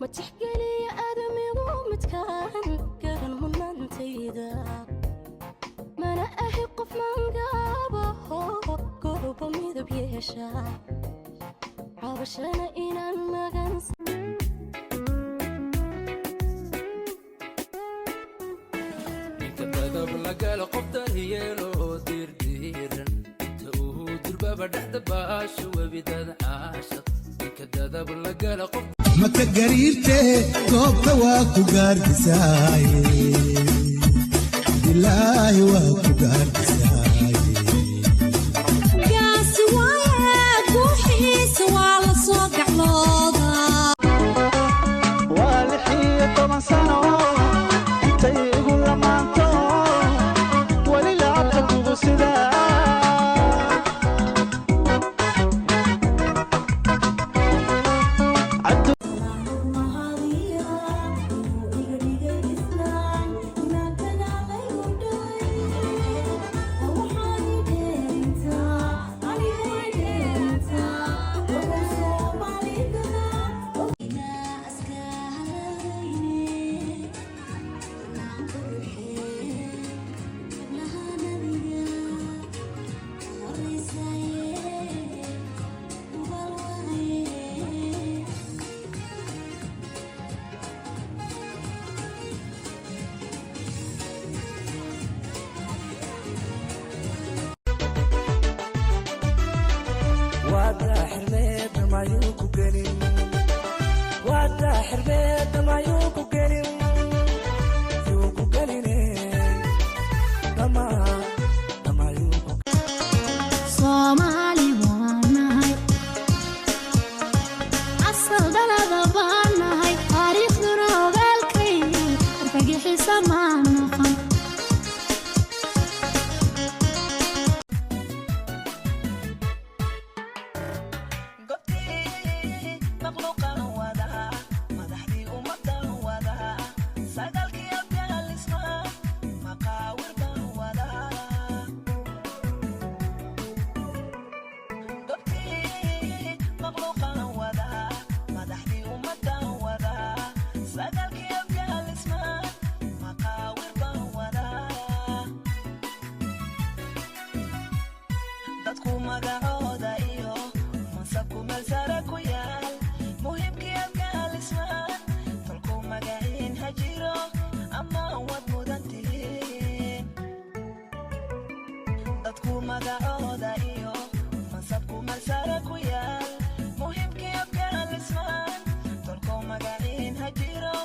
ما تحكي لي آدمي ومتكان قرن من تيدا ما أنا أحقف من قابه قوبه ميذ بيشا عابشنا إنا المغنس كبدب لقال قبضة هي لو دير ديرن تهود الباب دحد باش وبداد عاشق كدب لقال قبضة ما كقريرته قبضة واكو قاردساي بالله واكو قاردساي قاسي وايا قوحي سوال صوق علوضا والحية طبعا سنة انت يقول لما انت وللعبد تبصدا Somali waanahay asal dalada baanahay taariikhduna ogaalkay argagixisa maan noqon magacooda iyo mansabku meel sare ku yaal muhiimkii afgaalismaan tolku magaciin ha jiro ama wad mudan tihiin dadku magacooda iyo mansabku meel sare ku yaal muhiimkii afgaalismaan tolku magaciin ha jiro